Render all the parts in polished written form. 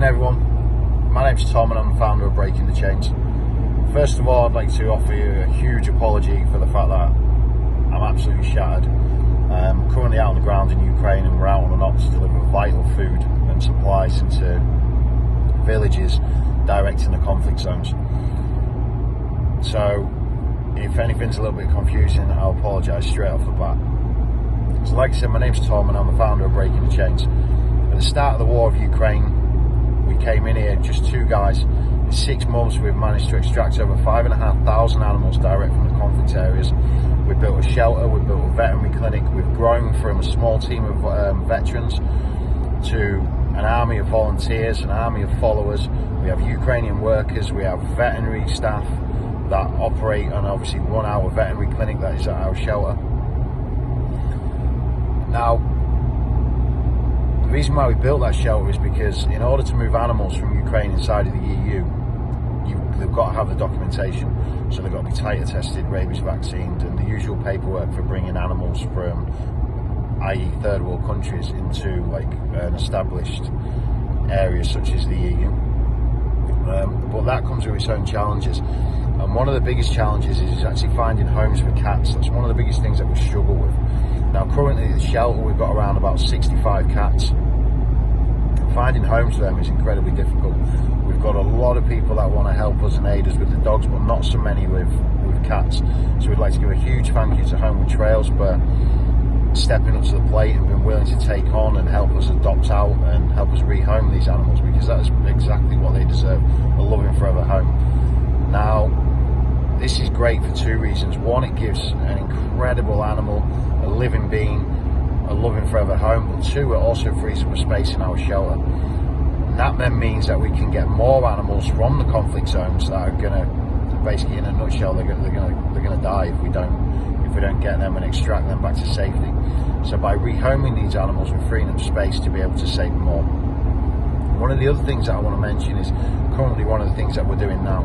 evening, everyone. My name's Tom and I'm the founder of Breaking the Chains. First of all, I'd like to offer you a huge apology for the fact that I'm absolutely shattered. I'm currently out on the ground in Ukraine and we're out on an op to deliver vital food and supplies into villages direct in the conflict zones. So if anything's a little bit confusing, I'll apologise straight off the bat. So like I said, my name's Tom and I'm the founder of Breaking the Chains. At the start of the war of Ukraine, we came in here, just two guys. In 6 months, we've managed to extract over 5,500 animals direct from the conflict areas. We've built a shelter, we've built a veterinary clinic, we've grown from a small team of veterans to an army of volunteers, an army of followers. We have Ukrainian workers, we have veterinary staff that operate and obviously run our veterinary clinic that is at our shelter. Now, the reason why we built that shelter is because in order to move animals from Ukraine inside of the EU, they've got to have the documentation. So they've got to be titer tested, rabies vaccinated, and the usual paperwork for bringing animals from, i.e. third world countries, into like an established area such as the EU. But that comes with its own challenges. And one of the biggest challenges is actually finding homes for cats. That's one of the biggest things that we struggle with. Now currently at the shelter we've got around about 65 cats. And finding homes for them is incredibly difficult. We've got a lot of people that want to help us and aid us with the dogs, but not so many with cats. So we'd like to give a huge thank you to Homeward Trails for stepping up to the plate and being willing to take on and help us adopt out and help us rehome these animals, because that is exactly what they deserve, a loving forever home. Now, this is great for two reasons. One, it gives an incredible animal, a living being, a loving forever home. But two, it also frees up a space in our shelter. And that then means that we can get more animals from the conflict zones that are going to, basically in a nutshell, they're going to die if we don't get them and extract them back to safety. So by rehoming these animals, we're freeing up space to be able to save more. One of the other things that I want to mention is currently one of the things that we're doing now,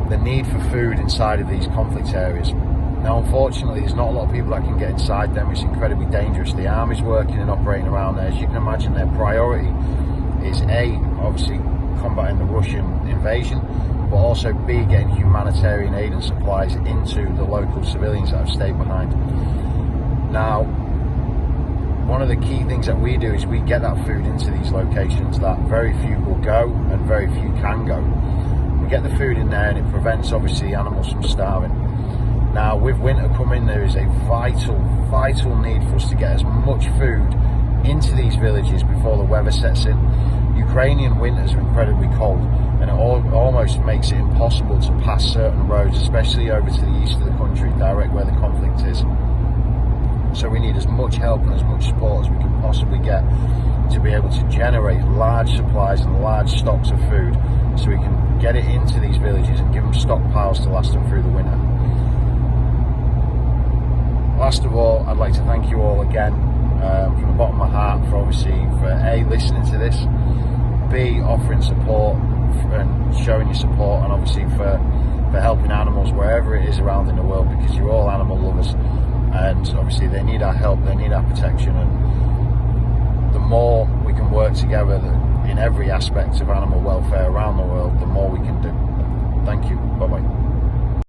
the need for food inside of these conflict areas. Now, unfortunately, there's not a lot of people that can get inside them. It's incredibly dangerous. The army's working and operating around there. As you can imagine, their priority is A, obviously combating the Russian invasion, but also B, getting humanitarian aid and supplies into the local civilians that have stayed behind. Now, one of the key things that we do is we get that food into these locations that very few will go and very few can go. We get the food in there and it prevents obviously animals from starving. Now with winter coming, there is a vital need for us to get as much food into these villages before the weather sets in. Ukrainian winters are incredibly cold and it almost makes it impossible to pass certain roads, especially over to the east of the country, direct where the conflict is. So we need as much help and as much support as we can possibly get to be able to generate large supplies and large stocks of food so we can get it into these villages and give them stockpiles to last them through the winter. Last of all, I'd like to thank you all again from the bottom of my heart for A, listening to this, B, offering support and showing your support, and obviously for helping animals wherever it is around in the world, because you're all animal lovers and obviously they need our help, they need our protection, and the more we can work together in every aspect of animal welfare around the world, the more we can do. Thank you. Bye-bye.